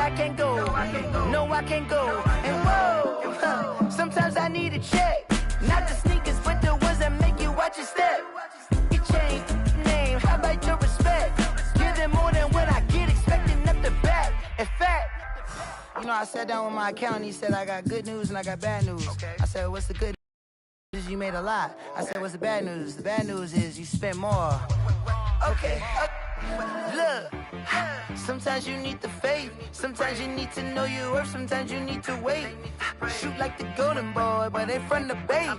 I can't go. No, I can't go. And whoa, sometimes I need a check. Not the sneakers, but the ones that make you watch your step. You change name, how about your respect? Give them more than what I get, expecting up the back. In fact, you know, I sat down with my accountant. He said, I got good news and I got bad news. Okay. I said, what's the good news? You made a lot. I said, what's the bad news? The bad news is you spent more. Okay. Look, sometimes you need the faith. Sometimes you need to know your worth. Sometimes you need to wait. Shoot like the golden boy, but they from the bay.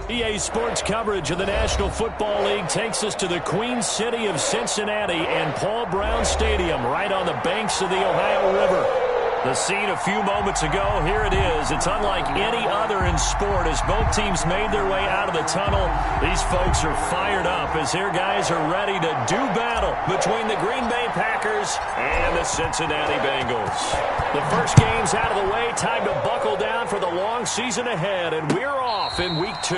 EA Sports coverage of the National Football League takes us to the Queen City of Cincinnati and Paul Brown Stadium right on the banks of the Ohio River. The scene a few moments ago, here it is. It's unlike any other in sport as both teams made their way out of the tunnel. These folks are fired up as their guys are ready to do battle between the Green Bay Packers and the Cincinnati Bengals. The first game's out of the way. Time to buckle down for the long season ahead, and we're off in Week 2.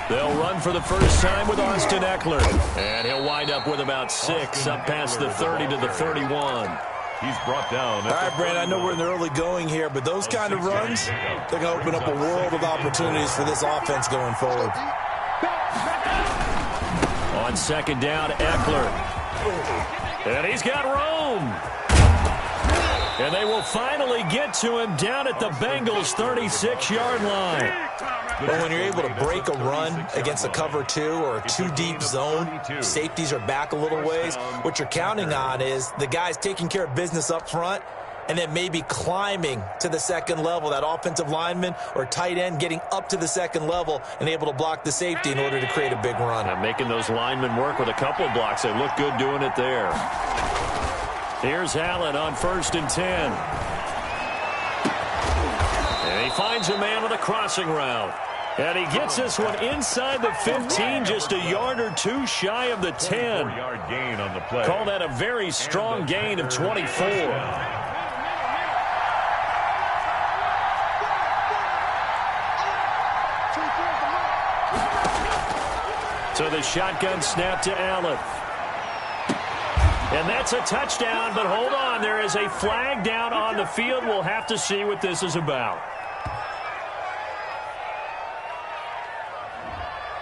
They'll run for the first time with Austin Eckler. And he'll wind up with about 6 up past the 30 to the 31. He's brought down. All right, Brand, I know we're in the early going here, but those kind of runs, they're going to open up a world of opportunities for this offense going forward. On second down, Eckler. And he's got room. And they will finally get to him down at the Bengals' 36-yard line. But when you're able to break a run against a cover 2 or a 2-deep zone, safeties are back a little ways. What you're counting on is the guys taking care of business up front and then maybe climbing to the second level, that offensive lineman or tight end getting up to the second level and able to block the safety in order to create a big run. And making those linemen work with a couple of blocks. They look good doing it there. Here's Allen on 1st and 10. And he finds a man with a crossing route. And he gets this one inside the 15, just a yard or 2 shy of the 10. Gain on the play. Call that a very strong gain of 24. So the shotgun snap to Allen. And that's a touchdown, but hold on. There is a flag down on the field. We'll have to see what this is about.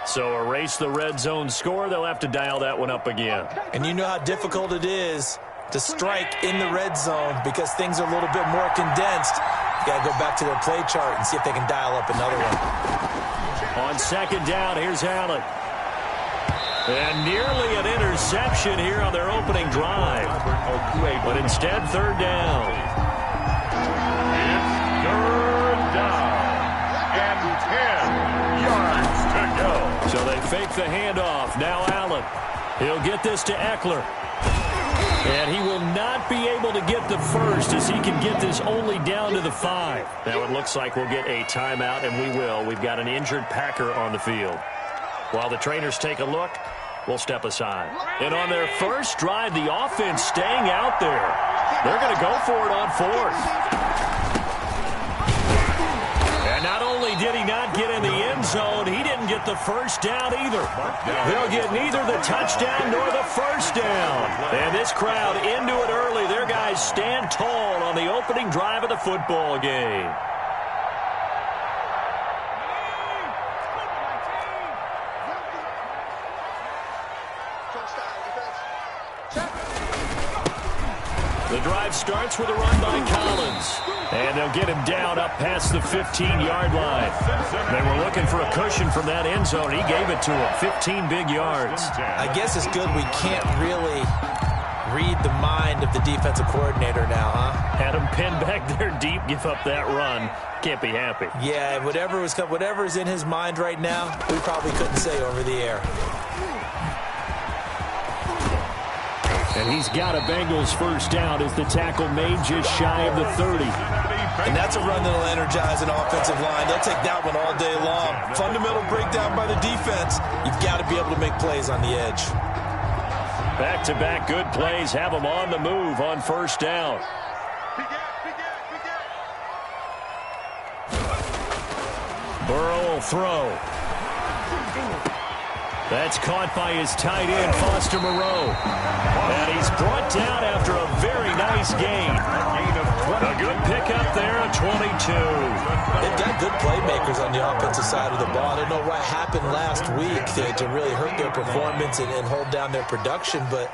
So erase the red zone score. They'll have to dial that one up again. And you know how difficult it is to strike in the red zone because things are a little bit more condensed. You got to go back to their play chart and see if they can dial up another one. On second down, here's Allen. And nearly an interception here on their opening drive. But instead, 3rd down. It's 3rd down. And 10 yards to go. So they fake the handoff. Now Allen. He'll get this to Eckler. And he will not be able to get the first as he can get this only down to the 5. Now it looks like we'll get a timeout, and we will. We've got an injured Packer on the field. While the trainers take a look, we'll step aside. And on their first drive, the offense staying out there. They're going to go for it on 4th. And not only did he not get in the end zone, he didn't get the first down either. They'll get neither the touchdown nor the first down. And this crowd into it early. Their guys stand tall on the opening drive of the football game. The drive starts with a run by Collins. And they'll get him down up past the 15-yard line. They were looking for a cushion from that end zone. He gave it to him. 15 big yards. I guess it's good we can't really read the mind of the defensive coordinator now, huh? Had him pinned back there deep, give up that run. Can't be happy. Yeah, whatever is in his mind right now, we probably couldn't say over the air. And he's got a Bengals first down as the tackle made just shy of the 30. And that's a run that'll energize an offensive line. They'll take that one all day long. Fundamental breakdown by the defense. You've got to be able to make plays on the edge. Back-to-back good plays have them on the move on first down. Burrow will throw. That's caught by his tight end, Foster Moreau. And he's brought down after a very nice gain. A good pickup there at 22. They've got good playmakers on the offensive side of the ball. I don't know what happened last week to really hurt their performance and hold down their production, but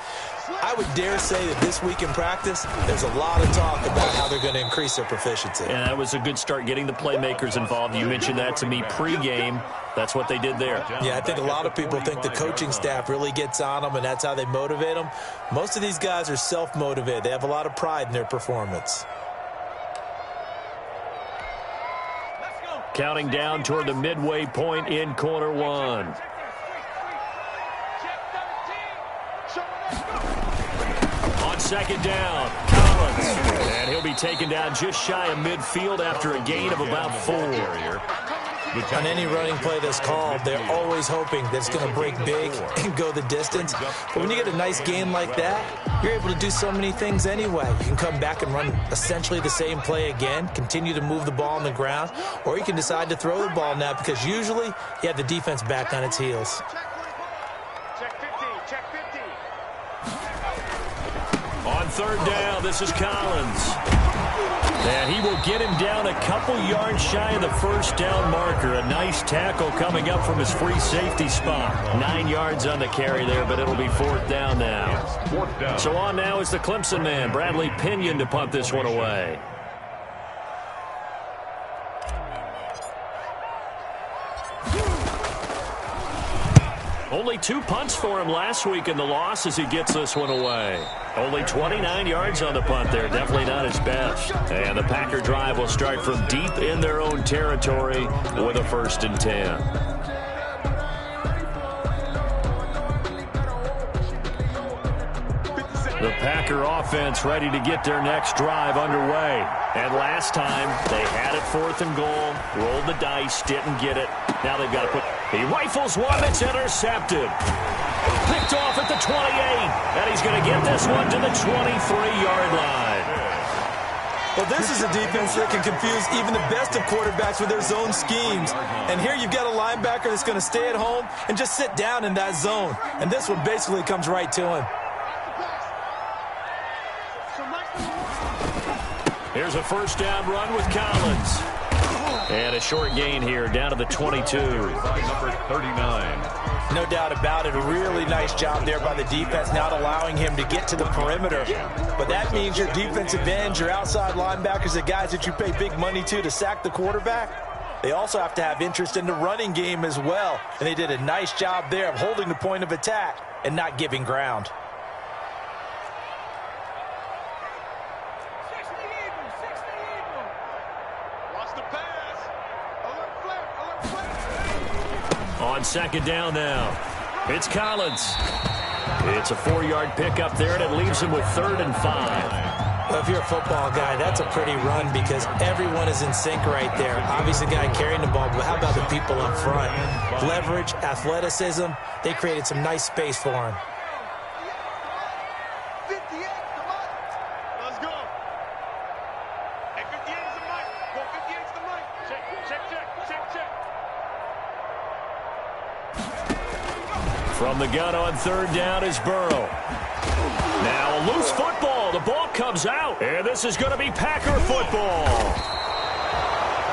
I would dare say that this week in practice, there's a lot of talk about how they're going to increase their proficiency. And that was a good start getting the playmakers involved. You mentioned that to me pregame. That's what they did there. Yeah, I think a lot of people think the coaching staff really gets on them, and that's how they motivate them. Most of these guys are self-motivated. They have a lot of pride in their performance. Counting down toward the midway point in quarter one. On second down, Collins. And he'll be taken down just shy of midfield after a gain of about 4. On any running play that's called, they're always hoping that it's going to break big and go the distance. But when you get a nice gain like that, you're able to do so many things anyway. You can come back and run essentially the same play again, continue to move the ball on the ground, or you can decide to throw the ball now because usually you have the defense back on its heels. On third down, this is Collins. And he will get him down a couple yards shy of the first down marker. A nice tackle coming up from his free safety spot. 9 yards on the carry there, but it'll be fourth down now. So on now is the Clemson man, Bradley Pinion, to punt this one away. Only 2 punts for him last week in the loss as he gets this one away. Only 29 yards on the punt there. Definitely not his best. And the Packer drive will start from deep in their own territory with a 1st and 10. The Packer offense ready to get their next drive underway. And last time, they had it 4th and goal, rolled the dice, didn't get it. Now they've got to put... He rifles one that's intercepted. Picked off at the 28. And he's going to get this one to the 23-yard line. Well, this is a defense that can confuse even the best of quarterbacks with their zone schemes. And here you've got a linebacker that's going to stay at home and just sit down in that zone. And this one basically comes right to him. Here's a first down run with Collins. And a short gain here down to the 22. Number 39. No doubt about it. A really nice job there by the defense, not allowing him to get to the perimeter. But that means your defensive ends, your outside linebackers, the guys that you pay big money to sack the quarterback, they also have to have interest in the running game as well. And they did a nice job there of holding the point of attack and not giving ground. On second down now, it's Collins. It's a 4-yard pickup there, and it leaves him with 3rd and 5. Well, if you're a football guy, that's a pretty run because everyone is in sync right there. Obviously, the guy carrying the ball, but how about the people up front? Leverage, athleticism, they created some nice space for him. From the gun on third down is Burrow. Now a loose football. The ball comes out. And this is going to be Packer football.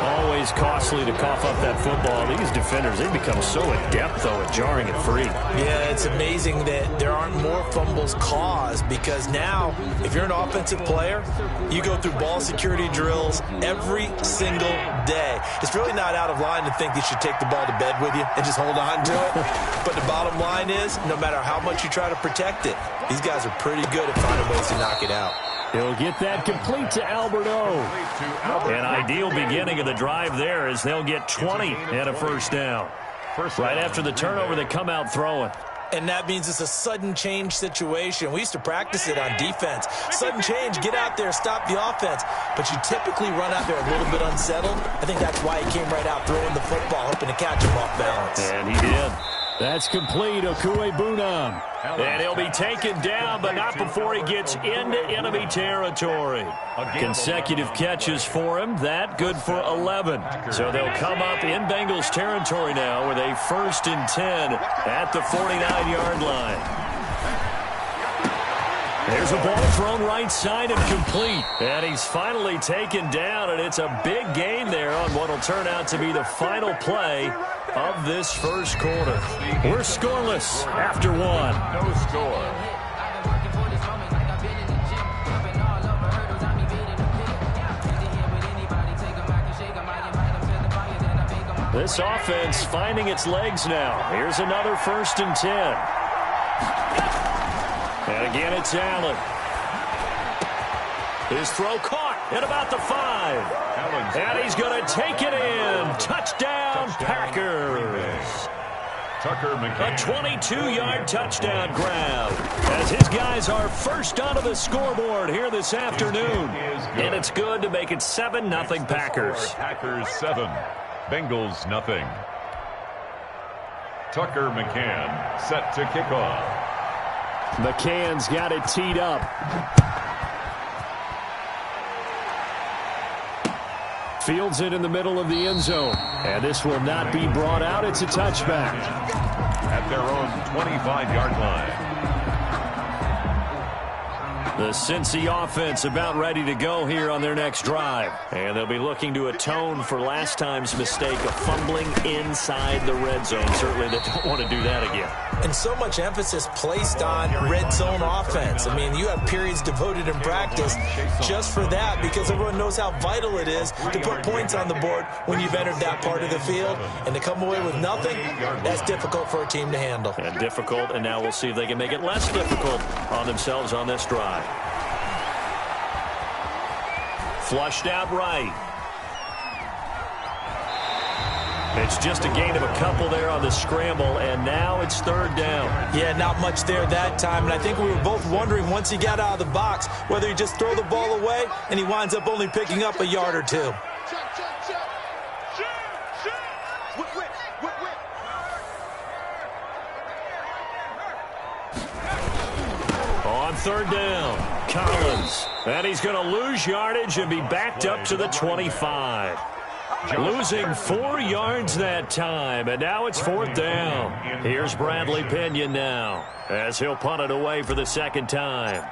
Always costly to cough up that football. These defenders, they become so adept, though, at jarring it free. Yeah, it's amazing that there aren't more fumbles caused because now, if you're an offensive player, you go through ball security drills every single day. It's really not out of line to think you should take the ball to bed with you and just hold on to it. But the bottom line is, no matter how much you try to protect it, these guys are pretty good at finding ways to knock it out. He'll get that complete to Alberto. An ideal beginning of the drive there as they'll get 20 and a first down. Right after the turnover, they come out throwing. and that means it's a sudden change situation. We used to practice it on defense. Sudden change, get out there, stop the offense. But you typically run out there a little bit unsettled. I think that's why he came right out throwing the football, hoping to catch him off balance. And he did. That's complete, Okuwebunam. And he'll be taken down, but not before he gets into enemy territory. Consecutive catches for him. That good for 11. So they'll come up in Bengals territory now with a 1st and 10 at the 49-yard line. There's a ball thrown right side and complete. And he's finally taken down, and it's a big gain there on what will turn out to be the final play of this first quarter. We're scoreless after 1. No score. This offense finding its legs now. Here's another 1st and 10. And again, it's Allen. His throw caught at about the 5. And he's going to take it in. Touchdown, Packers. Tucker McCann. A 22-yard touchdown grab as his guys are first onto the scoreboard here this afternoon. And it's good to make it 7-0 Packers. Packers 7, Bengals nothing. Tucker McCann set to kick off. McCann's got it teed up. Fields it in the middle of the end zone. And this will not be brought out. It's a touchback. At their own 25-yard line. The Cincy offense about ready to go here on their next drive. And they'll be looking to atone for last time's mistake of fumbling inside the red zone. Certainly they don't want to do that again. And so much emphasis placed on red zone offense. I mean, you have periods devoted in practice just for that because everyone knows how vital it is to put points on the board when you've entered that part of the field. And to come away with nothing, that's difficult for a team to handle. And difficult, and now we'll see if they can make it less difficult on themselves on this drive. Flushed out right. It's just a gain of a couple there on the scramble, and now it's 3rd down. Yeah, not much there that time, and I think we were both wondering once he got out of the box whether he just throw the ball away, and he winds up only picking up a yard or 2. On 3rd down, Collins. And he's going to lose yardage and be backed up to the 25. Losing 4 yards that time, and now it's 4th down. Here's Bradley Pinion now, as he'll punt it away for the 2nd time.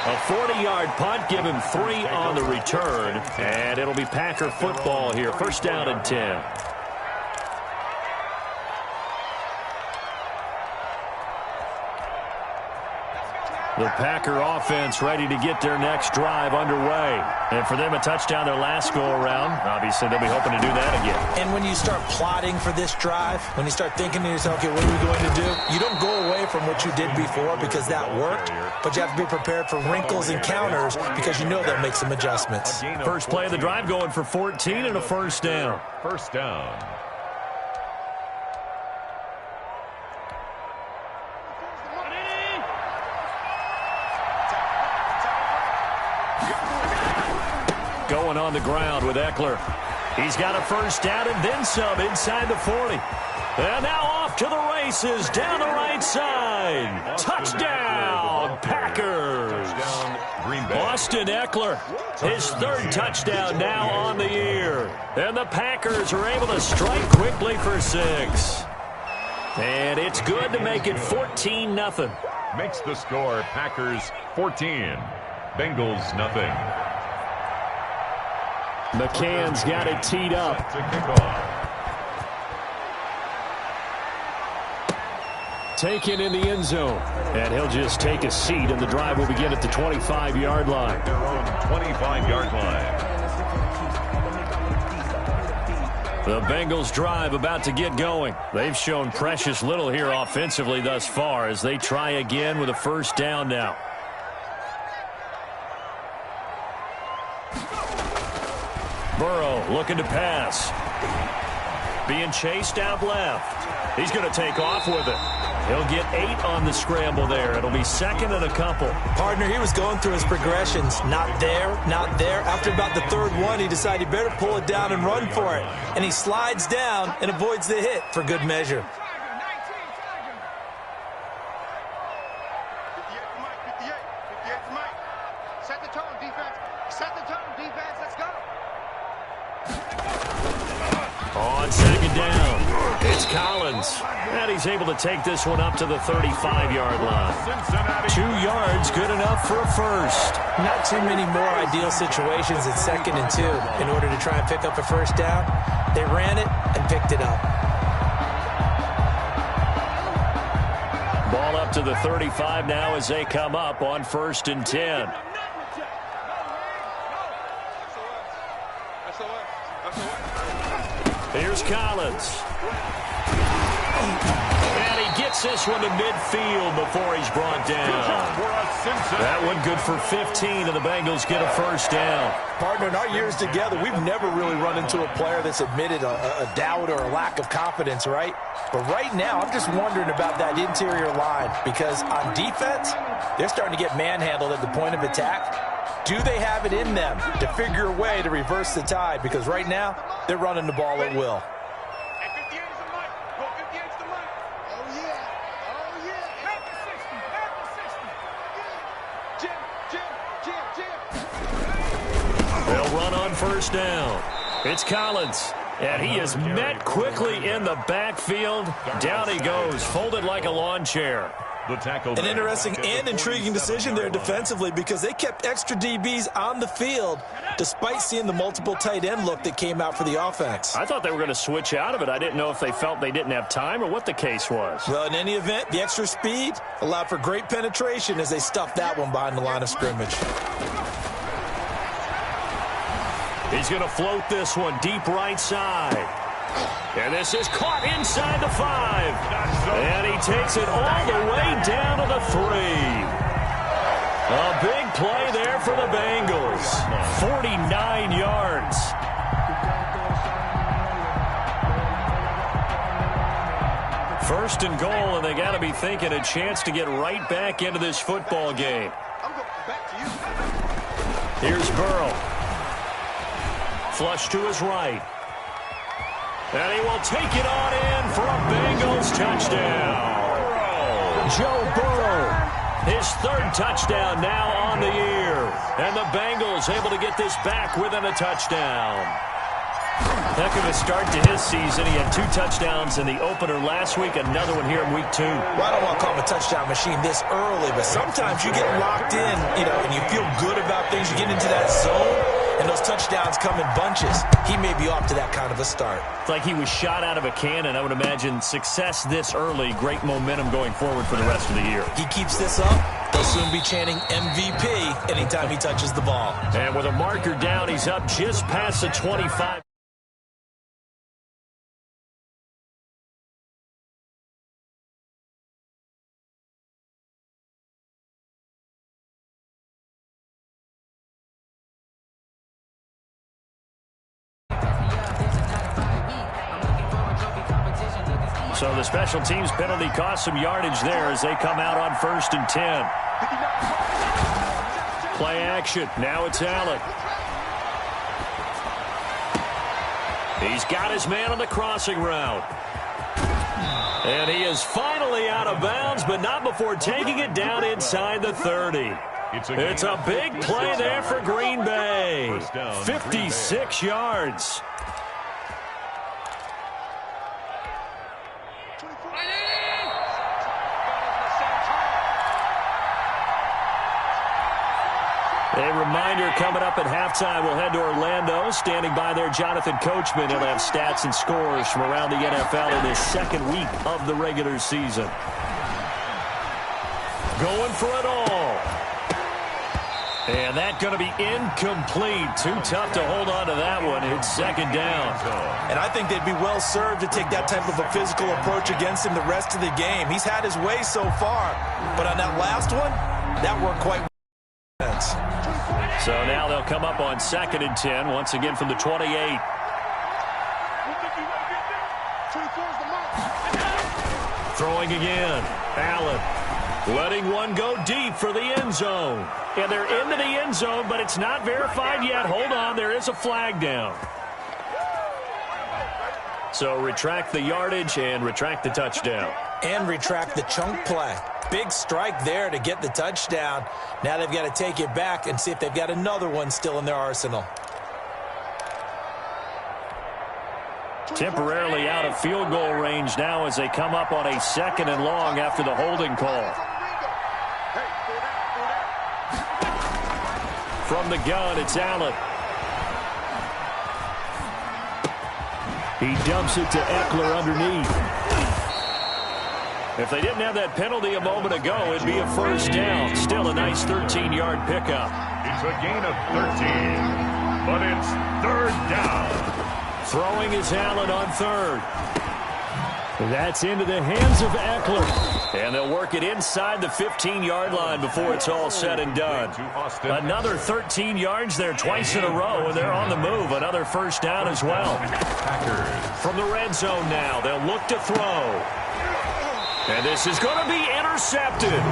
A 40-yard punt, give him 3 on the return, and it'll be Packer football here. 1st down and 10. The Packer offense ready to get their next drive underway. And for them, a touchdown their last go-around. Obviously, they'll be hoping to do that again. And when you start plotting for this drive, when you start thinking to yourself, okay, what are we going to do? You don't go away from what you did before because that worked, but you have to be prepared for wrinkles and counters because you know they'll make some adjustments. First play of the drive going for 14 and a 1st down. 1st down. Going on the ground with Eckler. He's got a 1st down and then some inside the 40. And now off to the races down the right side. Touchdown, Packers. Austin Eckler, his 3rd touchdown now on the year. And the Packers are able to strike quickly for 6. And it's good to make it 14-0. Makes the score Packers 14, Bengals nothing. McCann's got it teed up. To kick off. Taken in the end zone. And he'll just take a seat, and the drive will begin at the 25-yard line. Their own 25-yard line. The Bengals drive about to get going. They've shown precious little here offensively thus far as they try again with a 1st down now. looking to pass. Being chased out left. He's going to take off with it. He'll get 8 on the scramble there. It'll be second and a couple. Partner, he was going through his progressions. Not there, not there. After about the third one, he decided he better pull it down and run for it. And he slides down and avoids the hit for good measure. Set the tone, defense. Set the tone, defense. Let's go. On second down, it's Collins. And he's able to take this one up to the 35-yard line. 2 yards, good enough for a first. Not too many more ideal situations at 2nd and 2 in order to try and pick up a first down. They ran it and picked it up. Ball up to the 35 now as they come up on 1st and 10. Here's Collins. And he gets this one to midfield before he's brought down. That one good for 15, and the Bengals get a first down. Partner, in our years together, we've never really run into a player that's admitted a doubt or a lack of confidence, right? But right now, I'm just wondering about that interior line, because on defense, they're starting to get manhandled at the point of attack. Do they have it in them to figure a way to reverse the tide? Because right now, they're running the ball at will. They'll run on first down. It's Collins. And he is met quickly in the backfield. Down he goes, folded like a lawn chair. An interesting and intriguing decision there defensively, because they kept extra DBs on the field despite seeing the multiple tight end look that came out for the offense. I thought they were going to switch out of it. I didn't know if they felt they didn't have time or what the case was. Well, in any event, the extra speed allowed for great penetration as they stuffed that one behind the line of scrimmage. He's going to float this one deep right side. And this is caught inside the 5. And he takes it all the way down to the 3. A big play there for the Bengals. 49 yards. First and goal, and they got to be thinking a chance to get right back into this football game. Here's Burrow. Flush to his right. And he will take it on in for a Bengals touchdown. Joe Burrow, his 3rd touchdown now on the year. And the Bengals able to get this back within a touchdown. Heck of a start to his season. He had 2 touchdowns in the opener last week, another one here in week 2. Well, I don't want to call him a touchdown machine this early, but sometimes you get locked in, and you feel good about things. You get into that zone, and those touchdowns come in bunches. He may be off to that kind of a start. It's like he was shot out of a cannon. I would imagine success this early, great momentum going forward for the rest of the year. He keeps this up, they'll soon be chanting MVP anytime he touches the ball. And with a marker down, he's up just past the 25. So the special teams penalty cost some yardage there as they come out on 1st and 10. Play action. Now it's Allen. He's got his man on the crossing route. And he is finally out of bounds, but not before taking it down inside the 30. It's a big play there for Green Bay. 56 yards. A reminder coming up at halftime, we'll head to Orlando. Standing by there, Jonathan Coachman. He'll have stats and scores from around the NFL in his 2nd week of the regular season. Going for it all. And that's going to be incomplete. Too tough to hold on to that one. It's 2nd down. And I think they'd be well served to take that type of a physical approach against him the rest of the game. He's had his way so far. But on that last one, that worked quite well. So now they'll come up on 2nd and 10, once again from the 28. Throwing again. Allen letting one go deep for the end zone. And they're into the end zone, but it's not verified yet. Hold on, there is a flag down. So retract the yardage and retract the touchdown. And retract the chunk play. Big strike there to get the touchdown. Now they've got to take it back and see if they've got another one still in their arsenal. Temporarily out of field goal range now as they come up on a 2nd and long after the holding call. From the gun, it's Allen. He dumps it to Eckler underneath. If they didn't have that penalty a moment ago, it'd be a first down. Still a nice 13-yard pickup. It's a gain of 13, but it's 3rd down. Throwing is Allen on 3rd. That's into the hands of Eckler. And they'll work it inside the 15-yard line before it's all said and done. Another 13 yards there twice in a row, and they're on the move. Another first down as well. From the red zone now, they'll look to throw. And this is going to be intercepted.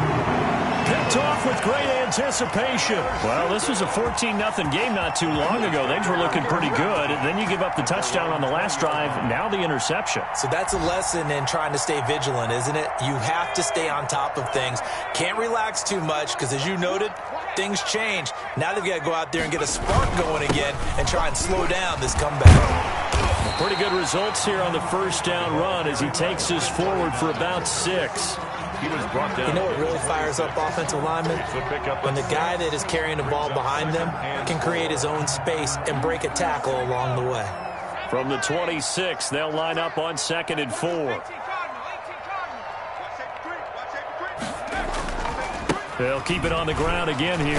Picked off with great anticipation. Well, this was a 14-0 game not too long ago. Things were looking pretty good. And then you give up the touchdown on the last drive. Now the interception. So that's a lesson in trying to stay vigilant, isn't it? You have to stay on top of things. Can't relax too much because, as you noted, things change. Now they've got to go out there and get a spark going again and try and slow down this comeback. Pretty good results here on the first down run as he takes us forward for about 6. He was brought down. You know what really fires up offensive linemen? When the guy that is carrying the ball behind them can create his own space and break a tackle along the way. From the 26, they'll line up on 2nd and 4. They'll keep it on the ground again here.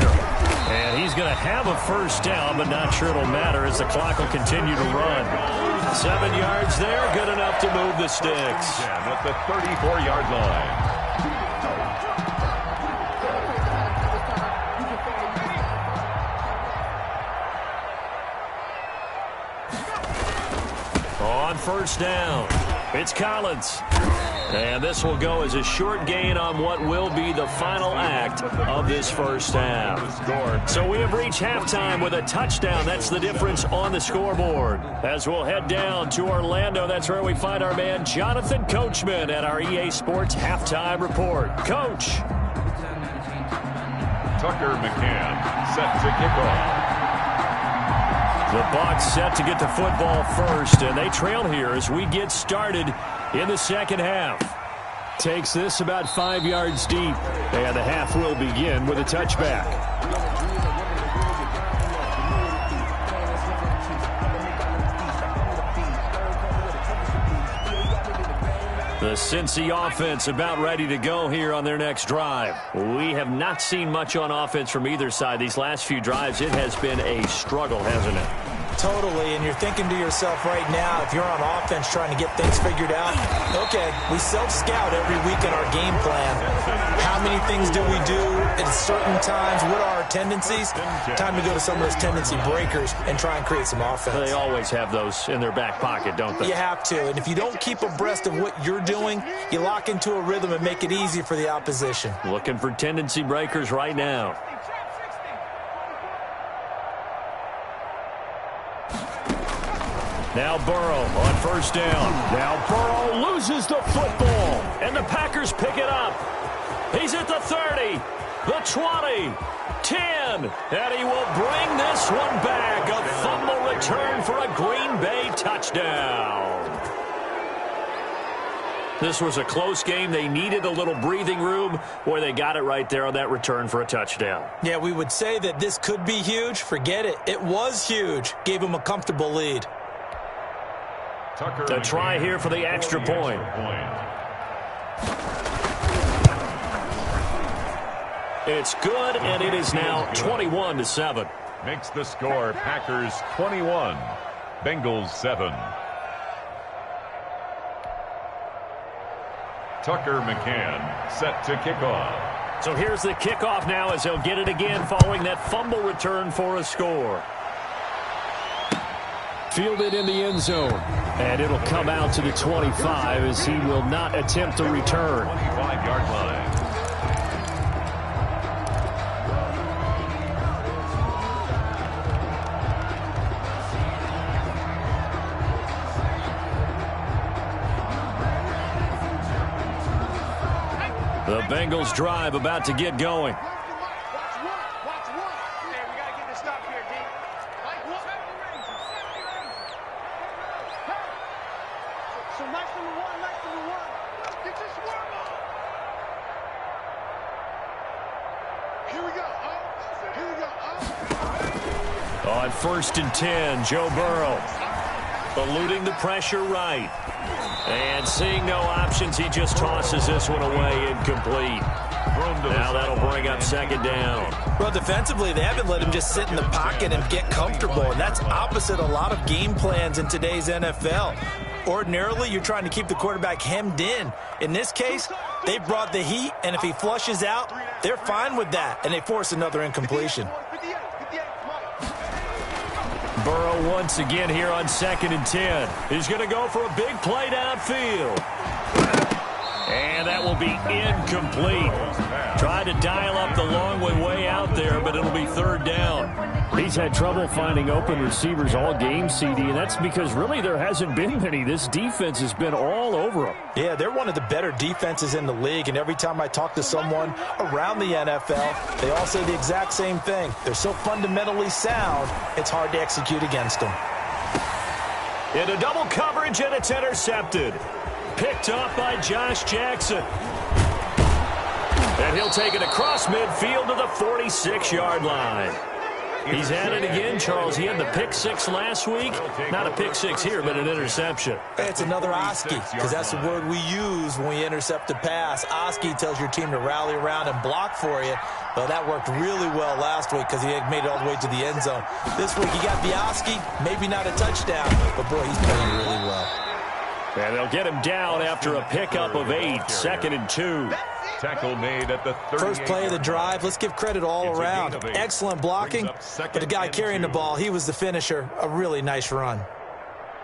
And he's going to have a first down, but not sure it'll matter as the clock will continue to run. 7 yards there, good enough to move the sticks. At the 34-yard line. On first down, it's Collins. And this will go as a short gain on what will be the final act of this first half. So we have reached halftime with a touchdown. That's the difference on the scoreboard. As we'll head down to Orlando, that's where we find our man Jonathan Coachman at our EA Sports Halftime Report. Coach. Tucker McCann set to kick off. The Bucs set to get the football first, and they trail here as we get started in the second half. Takes this about 5 yards deep, and the half will begin with a touchback. The Cincy offense about ready to go here on their next drive. We have not seen much on offense from either side. These last few drives, it has been a struggle, hasn't it? Totally, and you're thinking to yourself right now, if you're on offense trying to get things figured out, okay, we self-scout every week in our game plan. How many things do we do at certain times? What are our tendencies? Time to go to some of those tendency breakers and try and create some offense. They always have those in their back pocket, don't they? You have to, and if you don't keep abreast of what you're doing, you lock into a rhythm and make it easy for the opposition. Looking for tendency breakers right now. Now Burrow on first down. Now Burrow loses the football, and the Packers pick it up. He's at the 30, the 20, 10, and he will bring this one back. A fumble return for a Green Bay touchdown. This was a close game. They needed a little breathing room, where they got it right there on that return for a touchdown. Yeah, we would say that this could be huge. Forget it. It was huge. Gave them a comfortable lead. To try here for the extra point. It's good, and it is now 21-7. Makes the score Packers 21, Bengals 7. Tucker McCann set to kick off. So here's the kickoff now as they'll get it again following that fumble return for a score. fielded in the end zone. And it'll come out to the 25 as he will not attempt a return. 25-yard line. The Bengals drive about to get going. On 1st and 10, Joe Burrow eluding the pressure right. And seeing no options, he just tosses this one away incomplete. Now that'll bring up 2nd down. Well, defensively, they haven't let him just sit in the pocket and get comfortable, and that's opposite a lot of game plans in today's NFL. Ordinarily, you're trying to keep the quarterback hemmed in. In this case, they brought the heat, and if he flushes out, they're fine with that, and they force another incompletion. Burrow once again here on 2nd and 10. He's going to go for a big play downfield. And that will be incomplete. Tried to dial up the long way out there, but it'll be 3rd down. He's had trouble finding open receivers all game, CD, and that's because really there hasn't been many. This defense has been all over them. Yeah, they're one of the better defenses in the league, and every time I talk to someone around the NFL, they all say the exact same thing. They're so fundamentally sound, it's hard to execute against them. Into double coverage, and it's intercepted. Picked up by Josh Jackson. And he'll take it across midfield to the 46-yard line. He's at it again, Charles. He had the pick 6 last week. Not a pick 6 here, but an interception. It's another Oski, because that's the word we use when we intercept a pass. Oski tells your team to rally around and block for you. Well, that worked really well last week because he had made it all the way to the end zone. This week he got the Oski, maybe not a touchdown, but boy, he's playing really well. And they'll get him down after a pickup of 8, 2nd and 2. Tackle made at the 38. First play of the drive. Let's give credit all around. Excellent blocking, but the guy carrying the ball, he was the finisher. A really nice run.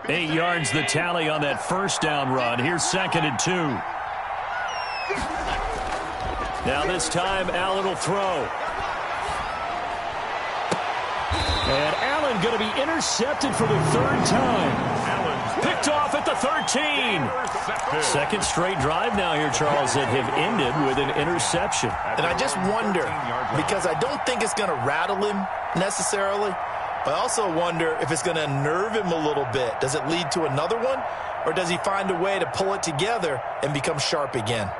8 yards the tally on that 1st down run. Here's 2nd and 2. Now this time, Allen will throw. And Allen going to be intercepted for the 3rd time. Picked off at the 13. 2nd straight drive now here, Charles, that have ended with an interception. And I just wonder, because I don't think it's going to rattle him necessarily, but I also wonder if it's going to nerve him a little bit. Does it lead to another one, or does he find a way to pull it together and become sharp again?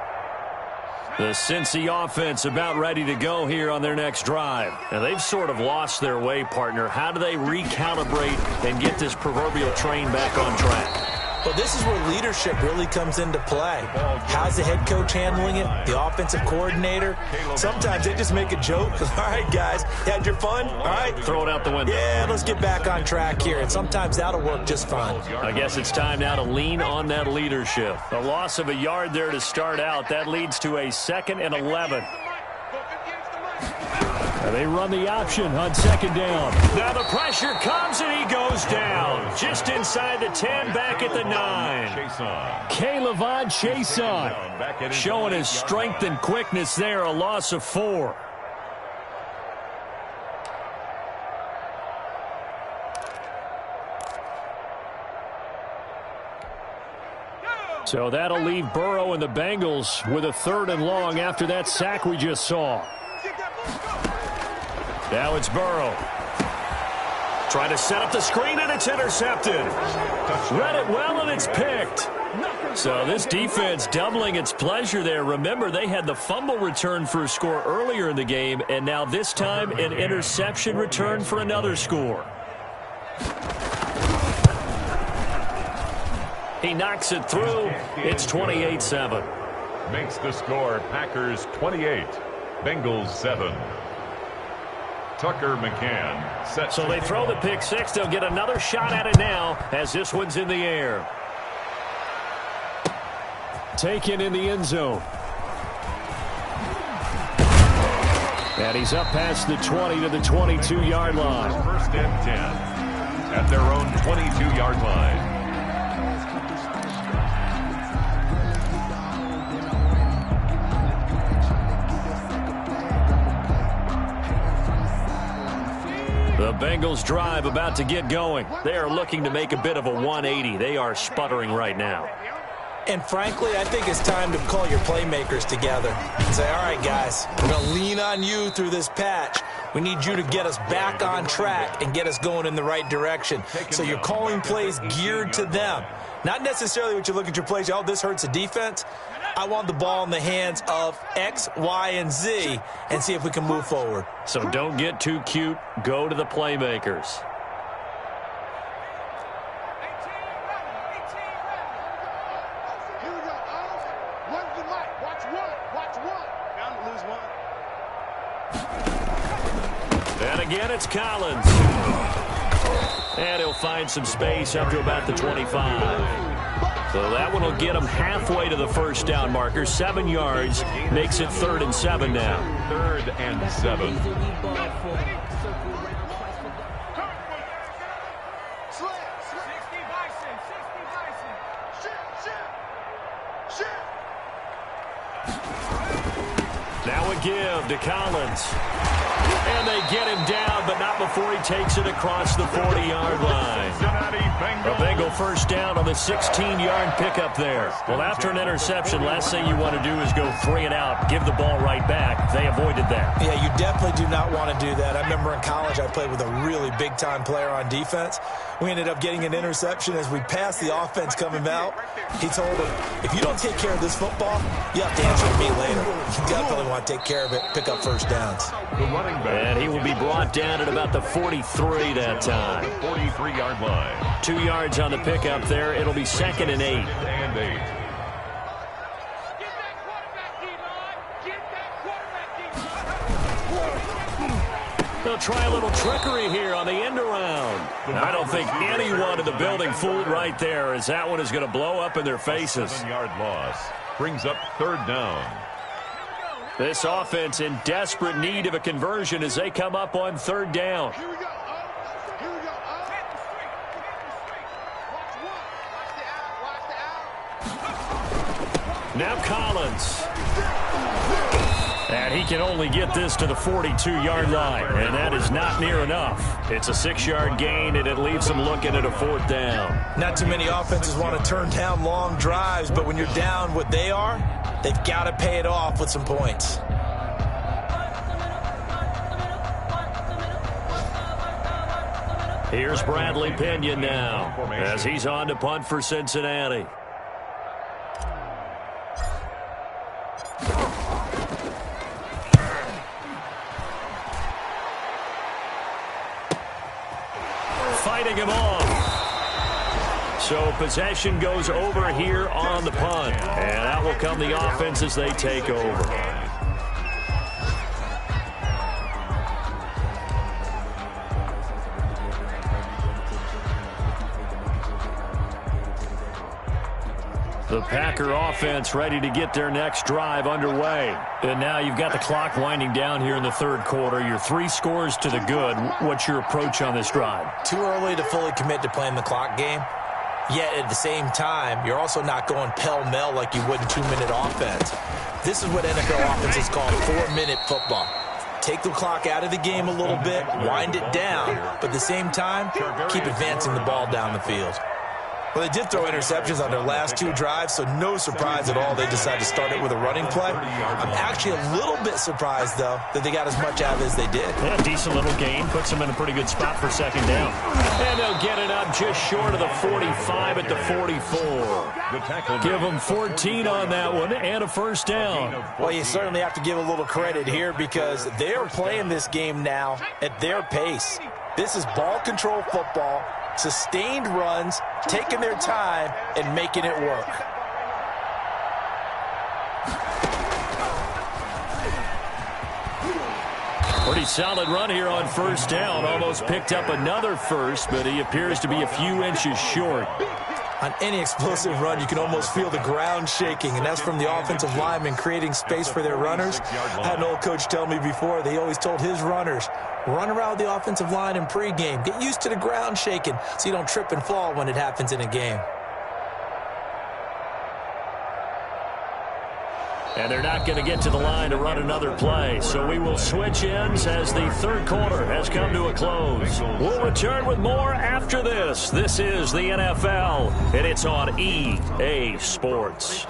The Cincy offense about ready to go here on their next drive. Now, they've sort of lost their way, partner. How do they recalibrate and get this proverbial train back on track? Well, this is where leadership really comes into play. How's the head coach handling it? The offensive coordinator? Sometimes they just make a joke. All right, guys, you had your fun? All right. Throw it out the window. Yeah, let's get back on track here. And sometimes that'll work just fine. I guess it's time now to lean on that leadership. A loss of a yard there to start out. That leads to a 2nd and 11. They run the option on 2nd down. Now the pressure comes and he goes down. Just inside the 10, back at the 9. K'Lavon Chaisson showing his strength and quickness there. A loss of 4. So that'll leave Burrow and the Bengals with a 3rd and long after that sack we just saw. Now it's Burrow. Trying to set up the screen, and it's intercepted. Read it well, and it's picked. So this defense doubling its pleasure there. Remember, they had the fumble return for a score earlier in the game, and now this time an interception return for another score. He knocks it through. It's 28-7. Makes the score Packers 28, Bengals 7. Tucker McCann set. So they throw the pick 6. They'll get another shot at it now as this one's in the air. Taken in the end zone. And he's up past the 20 to the 22-yard line. 1st and 10. at their own 22-yard line. The Bengals drive about to get going. They are looking to make a bit of a 180. They are sputtering right now. And frankly, I think it's time to call your playmakers together and say, all right, guys, we're going to lean on you through this patch. We need you to get us back on track and get us going in the right direction. So you're calling plays geared to them. Not necessarily what you look at your plays, oh, this hurts the defense. I want the ball in the hands of X, Y, and Z and see if we can move forward. So don't get too cute. Go to the playmakers. And again, it's Collins. And he'll find some space up to about the 25. So that one will get him halfway to the first down marker. 7 yards makes it 3rd and 7 now. 3rd and 7. Now a give to Collins. And they get him down, but not before he takes it across the 40-yard line. A Bengal first down on the 16-yard pickup there. Well, after an interception, last thing you want to do is go 3 and out, give the ball right back. They avoided that. Yeah, you definitely do not want to do that. I remember in college I played with a really big-time player on defense. We ended up getting an interception as we passed the offense coming out. He told him, if you don't take care of this football, you have to answer to me later. You definitely want to take care of it, pick up first downs. And he will be brought down at about the 43 that time. 43-yard line. 2 yards on the pickup there. It'll be 2nd and 8. And 8. They'll try a little trickery here on the end around. I don't think anyone in the building fooled right there, as that one is going to blow up in their faces. 7-yard loss brings up 3rd down. This offense in desperate need of a conversion as they come up on 3rd down. Now Collins. And he can only get this to the 42-yard line, and that is not near enough. It's a 6-yard gain, and it leaves them looking at a 4th down. Not too many offenses want to turn down long drives, but when you're down what they are, they've got to pay it off with some points. Here's Bradley Pinion now, as he's on to punt for Cincinnati. Fighting him off. So possession goes over here on the punt. And out will come the offense as they take over. The Packer offense ready to get their next drive underway. And now you've got the clock winding down here in the 3rd quarter. You're 3 scores to the good. What's your approach on this drive? Too early to fully commit to playing the clock game. Yet at the same time, you're also not going pell-mell like you would in 2-minute offense. This is what NFL offenses call 4-minute football. Take the clock out of the game a little bit, wind it down, but at the same time, keep advancing the ball down the field. Well, they did throw interceptions on their last 2 drives, so no surprise at all they decided to start it with a running play. I'm actually a little bit surprised, though, that they got as much out of it as they did. Yeah, decent little gain. Puts them in a pretty good spot for 2nd down. And they'll get it up just short of the 45 at the 44. Give them 14 on that one and a 1st down. Well, you certainly have to give a little credit here because they're playing this game now at their pace. This is ball control football. Sustained runs, taking their time, and making it work. Pretty solid run here on 1st down. Almost picked up another first, but he appears to be a few inches short. On any explosive run, you can almost feel the ground shaking, and that's from the offensive linemen creating space for their runners. I had an old coach tell me before, they always told his runners, run around the offensive line in pregame. Get used to the ground shaking so you don't trip and fall when it happens in a game. And they're not going to get to the line to run another play. So we will switch ends as the third quarter has come to a close. We'll return with more after this. This is the NFL, and it's on EA Sports.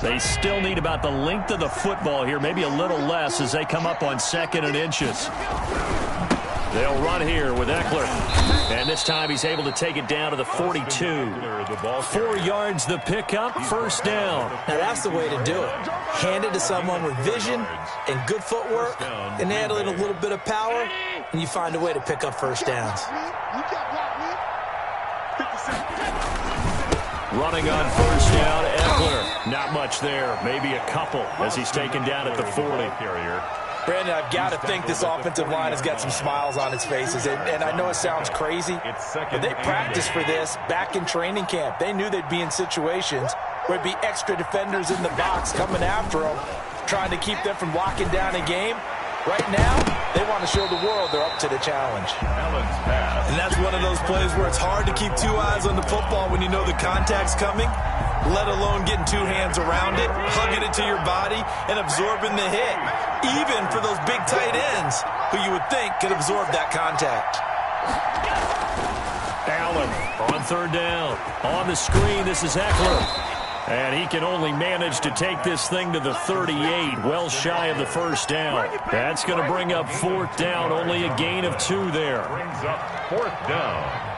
They still need about the length of the football here, maybe a little less as they come up on 2nd and inches. They'll run here with Eckler. And this time he's able to take it down to the 42. 4 yards the pickup, first down. Now that's the way to do it. Hand it to someone with vision and good footwork and add in a little bit of power, and you find a way to pick up first downs. Running on first down, Eckler. Not much there, maybe a couple as he's taken down at the 40. Brandon, I've got to think this offensive line has got some smiles on its faces. And I know it sounds crazy, but they practiced for this back in training camp. They knew they'd be in situations where there'd be extra defenders in the box coming after them, trying to keep them from locking down a game. Right now, they want to show the world they're up to the challenge. And that's one of those plays where it's hard to keep 2 eyes on the football when you know the contact's coming, let alone getting 2 hands around it, hugging it to your body, and absorbing the hit, even for those big tight ends who you would think could absorb that contact. Allen on third down. On the screen, this is Eckler. And he can only manage to take this thing to the 38, well shy of the first down. That's going to bring up 4th down, only a gain of 2 there. Brings up 4th down.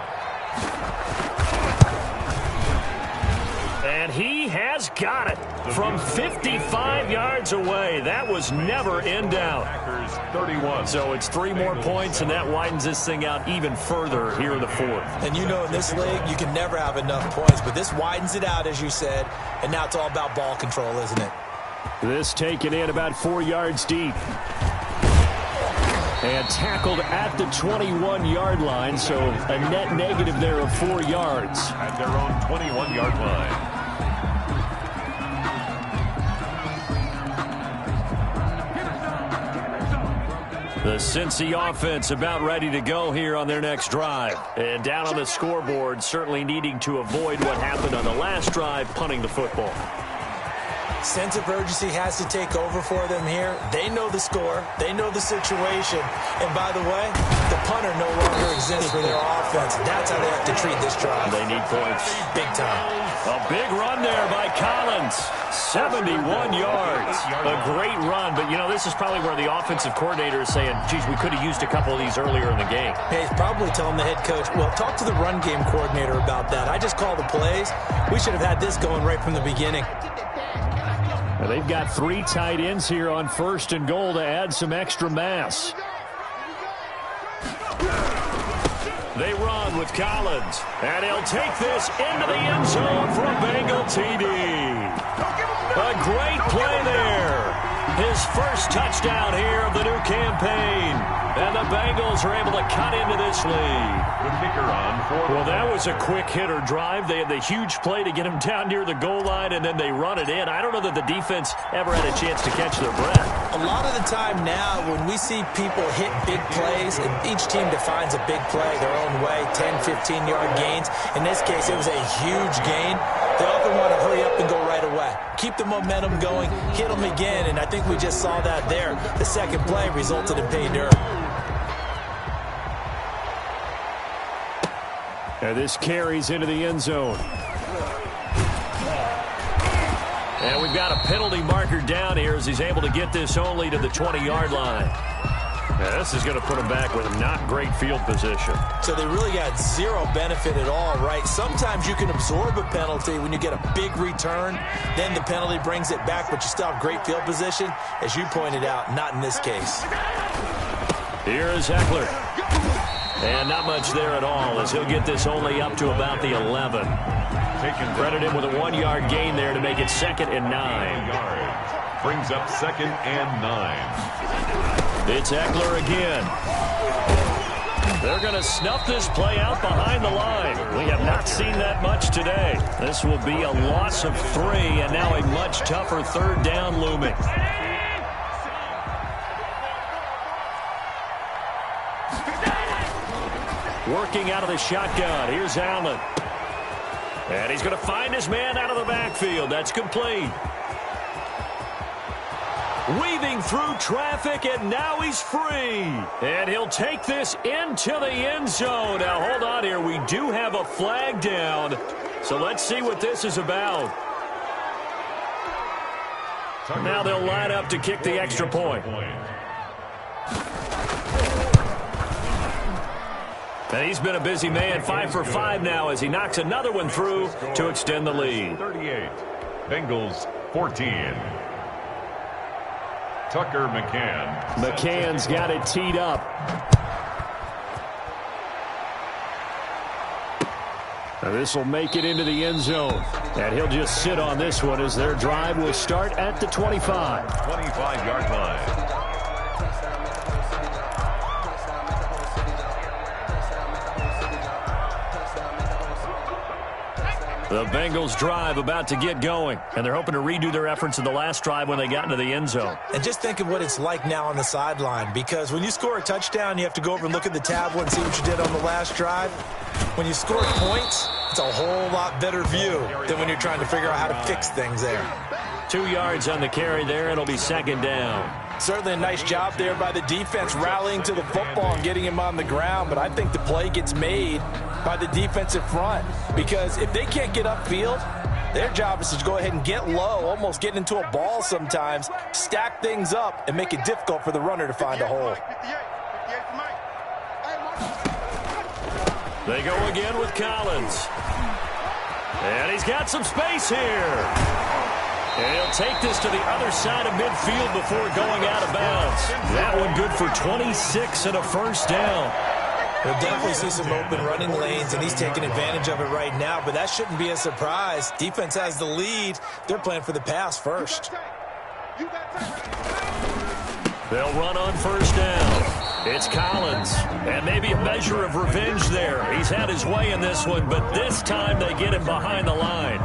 And he has got it from 55 yards away. That was never in doubt. 31. So it's 3 more points, and that widens this thing out even further here in the 4th. And you know in this league, you can never have enough points, but this widens it out, as you said, and now it's all about ball control, isn't it? This taken in about 4 yards deep. And tackled at the 21-yard line, so a net negative there of 4 yards. At their own 21-yard line. The Cincy offense about ready to go here on their next drive. And down on the scoreboard, certainly needing to avoid what happened on the last drive, punting the football. Sense of urgency has to take over for them here. They know the score. They know the situation. And by the way, the punter no longer exists for their offense. That's how they have to treat this drive. They need points. Big time. A big run there by Collins. 71 yards. A great run. But, you know, this is probably where the offensive coordinator is saying, geez, we could have used a couple of these earlier in the game. Hey, he's probably telling the head coach, well, talk to the run game coordinator about that. I just call the plays. We should have had this going right from the beginning. Now they've got 3 tight ends here on 1st and goal to add some extra mass. They run with Collins, and he'll take this into the end zone for a Bengal TD. A great play there. His first touchdown here of the new campaign. And the Bengals are able to cut into this lead. The kicker on for. Well, that was a quick hitter drive. They had the huge play to get him down near the goal line, and then they run it in. I don't know that the defense ever had a chance to catch their breath. A lot of the time now when we see people hit big plays, and each team defines a big play their own way, 10, 15-yard gains. In this case, it was a huge gain. They often want to hurry up and go right away. Keep the momentum going, hit them again, and I think we just saw that there. The second play resulted in pay dirt. And this carries into the end zone. And we've got a penalty marker down here as he's able to get this only to the 20-yard line. Now, this is going to put him back with not great field position. So they really got zero benefit at all, right? Sometimes you can absorb a penalty when you get a big return. Then the penalty brings it back, but you still have great field position. As you pointed out, not in this case. Here is Eckler. And not much there at all as he'll get this only up to about the 11. Credit him with a 1-yard gain there to make it 2nd and 9. brings up 2nd and 9. It's Eckler again. They're going to snuff this play out behind the line. We have not seen that much today. This will be a loss of 3, and now a much tougher 3rd down looming. Working out of the shotgun. Here's Allen. And he's going to find his man out of the backfield. That's complete. Weaving through traffic, and now he's free. And he'll take this into the end zone. Now, hold on here. We do have a flag down. So let's see what this is about. Now they'll line up to kick the extra point. And he's been a busy man, 5 for 5 now as he knocks another one through to extend the lead. 38, Bengals 14. Tucker McCann. McCann's got it teed up. Now this will make it into the end zone. And he'll just sit on this one as their drive will start at the 25. 25-yard line. The Bengals drive about to get going, and they're hoping to redo their efforts in the last drive when they got into the end zone. And just think of what it's like now on the sideline, because when you score a touchdown, you have to go over and look at the tablet and see what you did on the last drive. When you score points, it's a whole lot better view than when you're trying to figure out how to fix things there. 2 yards on the carry there. It'll be 2nd down. Certainly a nice job there by the defense rallying to the football and getting him on the ground, but I think the play gets made by the defensive front, because if they can't get upfield, their job is to go ahead and get low, almost get into a ball sometimes, stack things up, and make it difficult for the runner to find a hole. They go again with Collins. And he's got some space here. And he'll take this to the other side of midfield before going out of bounds. That one good for 26 and a first down. We'll definitely see some open running lanes, and he's taking advantage of it right now, but that shouldn't be a surprise. Defense has the lead. They're playing for the pass first. They'll run on first down. It's Collins, and maybe a measure of revenge there. He's had his way in this one, but this time they get him behind the line.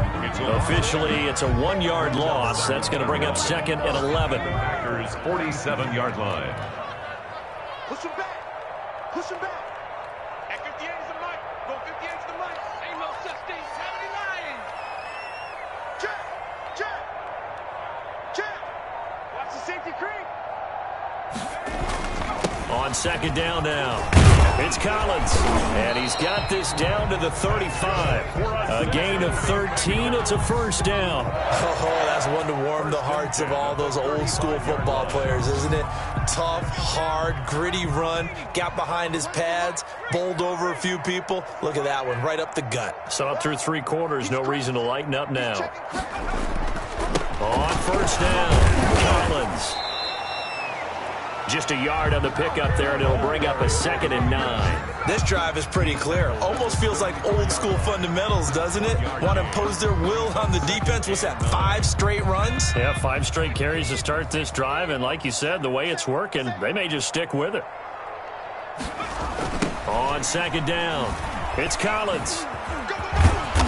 Officially, it's a 1-yard loss. That's going to bring up 2nd and 11. Packers 47-yard line. Push him back. Push him back. At 58 is the mic. Go 58 is the mic. Ain't no such thing. How many lions? Check. Check. Check. Watch the safety creep. On 2nd down now, it's Collins, and he's got this down to the 35. A gain of 13, it's a first down. Oh, that's one to warm the hearts of all those old school football players, isn't it? Tough, hard, gritty run, got behind his pads, bowled over a few people. Look at that one, right up the gut. So up through 3 quarters, no reason to lighten up now. On first down, Collins. Just a yard on the pickup there, and it'll bring up a 2nd and 9. This drive is pretty clear. Almost feels like old school fundamentals, doesn't it? Want to impose their will on the defense. What's that, 5 straight runs? Yeah, 5 straight carries to start this drive, and like you said, the way it's working, they may just stick with it. On 2nd down, it's Collins.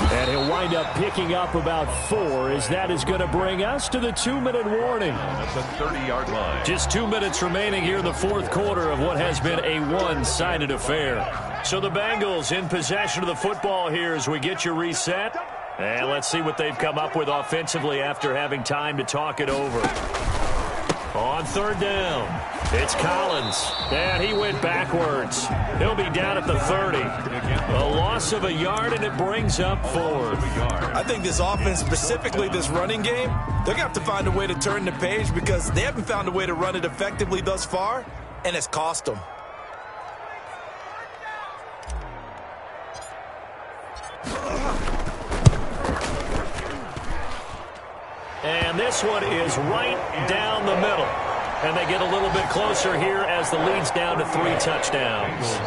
And he'll wind up picking up about 4, as that is going to bring us to the 2-minute warning. That's a 30-yard line. Just 2 minutes remaining here in the 4th quarter of what has been a one-sided affair. So the Bengals in possession of the football here as we get you reset. And let's see what they've come up with offensively after having time to talk it over. On 3rd down, it's Collins, and he went backwards. He'll be down at the 30. A loss of a yard, and it brings up 4. I think this offense, specifically this running game, they're going to have to find a way to turn the page because they haven't found a way to run it effectively thus far, and it's cost them. And this one is right down the middle. And they get a little bit closer here as the lead's down to 3 touchdowns.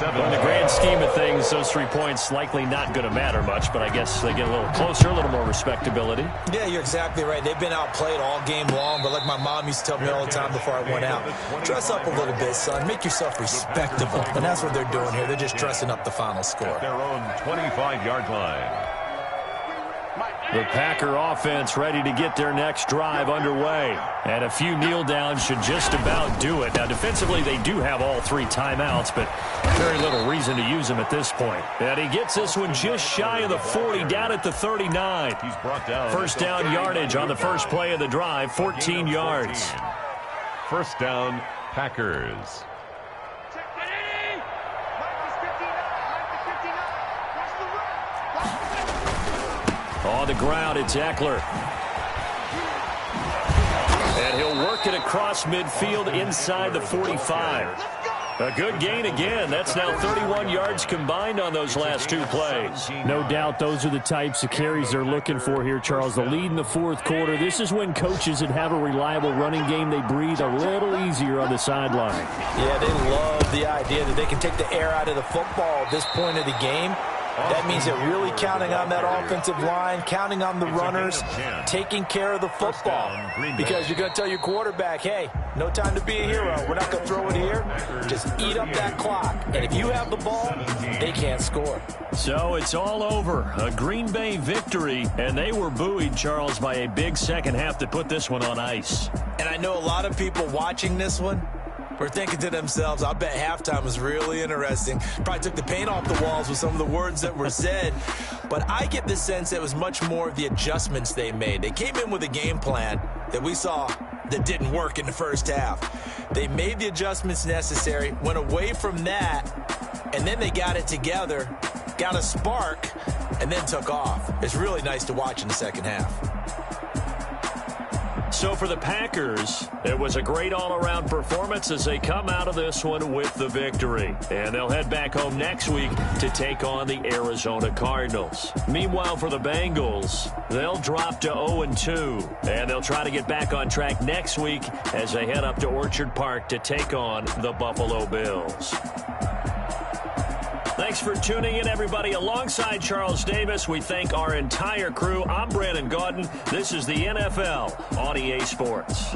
In the grand scheme of things, those 3 points likely not going to matter much, but I guess they get a little closer, a little more respectability. Yeah, you're exactly right. They've been outplayed all game long, but like my mom used to tell me all the time before I went out, dress up a little bit, son. Make yourself respectable. And that's what they're doing here. They're just dressing up the final score. At their own 25-yard line. The Packer offense ready to get their next drive underway. And a few kneel downs should just about do it. Now, defensively, they do have all 3 timeouts, but very little reason to use them at this point. And he gets this one just shy of the 40, down at the 39. He's brought down. First down yardage on the first play of the drive, 14 yards. First down, Packers. On the ground, it's Eckler. And he'll work it across midfield inside the 45. A good gain again. That's now 31 yards combined on those last 2 plays. No doubt those are the types of carries they're looking for here, Charles. The lead in the 4th quarter. This is when coaches that have a reliable running game, they breathe a little easier on the sideline. Yeah, they love the idea that they can take the air out of the football at this point of the game. That means they're really counting on that offensive line, counting on the runners, taking care of the football. Because you're going to tell your quarterback, hey, no time to be a hero. We're not going to throw it here. Just eat up that clock. And if you have the ball, they can't score. So it's all over. A Green Bay victory. And they were buoyed, Charles, by a big second half to put this one on ice. And I know a lot of people watching this one were thinking to themselves, I bet halftime was really interesting. Probably took the paint off the walls with some of the words that were said. But I get the sense it was much more of the adjustments they made. They came in with a game plan that we saw that didn't work in the first half. They made the adjustments necessary, went away from that, and then they got it together, got a spark, and then took off. It's really nice to watch in the second half. So for the Packers, it was a great all-around performance as they come out of this one with the victory. And they'll head back home next week to take on the Arizona Cardinals. Meanwhile, for the Bengals, they'll drop to 0-2. And they'll try to get back on track next week as they head up to Orchard Park to take on the Buffalo Bills. Thanks for tuning in, everybody. Alongside Charles Davis, we thank our entire crew. I'm Brandon Gaudin. This is the NFL on EA Sports.